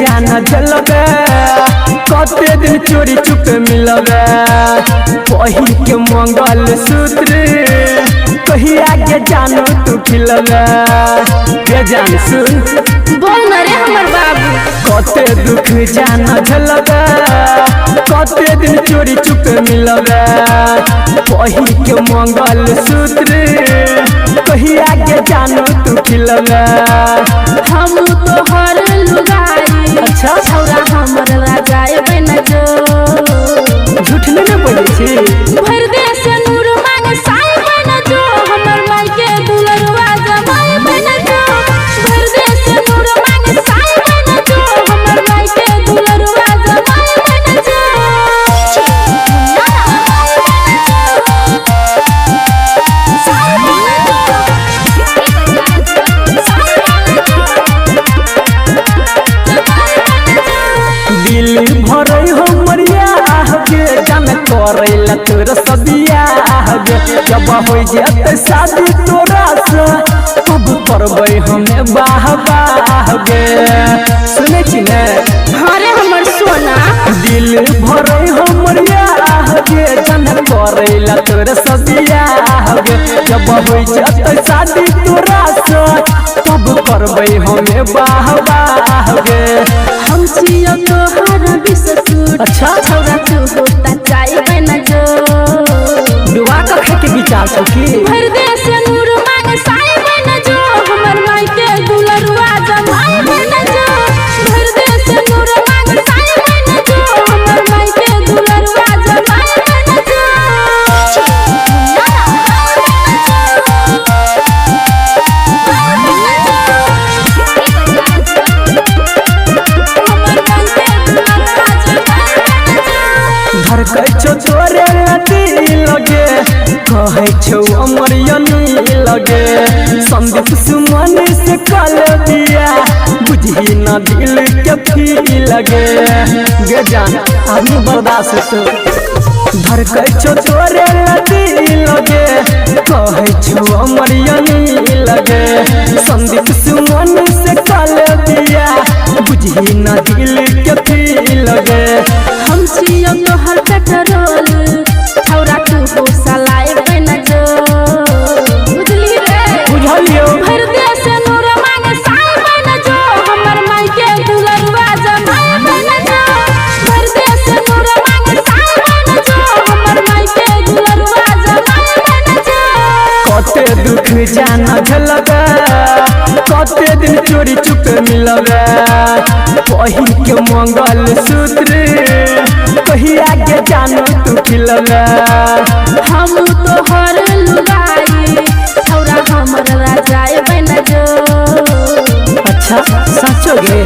जान जलबे कते दिन चोरी चुप मिलबे पहिर के मंगल सूत्र कहिया के जानो तू खिलबे के जान सुन बोल न रे हमर बाबू कते दुख जान झलबे कते दिन चोरी चुप मिलबे पहिर के मंगल सूत्र कहिया के जानो तू खिलबे हम तो हर लुगाई अच्छा छौरा हमर राजाए बन जो झूठ नहीं बोले छी भर दे से नूर मांग साई बन जो हमर माई के दुलरवा जमाई बन जो भर दे से नूर मांग साई बन जो हमर माई के दुलरवा जमाई बन जो दिल भरे हमरिया गे जान करैला तोर सबिया गे जब हो जते शादी तोरा से तब करबै हमे बाह गे सुने छी ने हरे हमर सोना दिल भरे हमरिया गे जान करैला तोर सबिया गे जब हो जते शादी तोरा से तब करबै हमे बाह गे हम छियो तोहर बिसकुट अच्छा छौरा तू होता चाय बन जो दुआ का खाए के विचार छौ की भर दे से नूर मांग साई बन जो हमर माई के दुलरुआ जमाई बन जो भर दे से नूर मांग साई बन जो हमर माई के दुलरुआ जमाई बन जो धड़कै छो तोरे दिल लगे कहै छौ अमर यनी लगे संदीप सुमन से कल दिया बुझी न दिल के फी लगे गे जान अभी बर्दाश्त तो धड़कै छो तोरे दिल लगे कहै छौ अमर यनी लगे संदीप सुमन से कल दिया बुझी न दिल के फी लगे हम छियो तोहर पेट्रोल छौरा तू हो सलाई बन जो बुझली रे बुझलियो भर दे से नूर मांग साई बन जो हमर माई के दुलरुआ जमाई बन जो भर दे से नूर मांग साई बन जो हमर माई के दुलरुआ जमाई बन जो कते दुख जान झलबे कते दिन चोरी चुप मिलबे पहिर के मंगल सूत्र कहिया के जानो तू खिलबे हम तो हर लुगाई छौरा हमर राजाए बन जो अच्छा सचो गे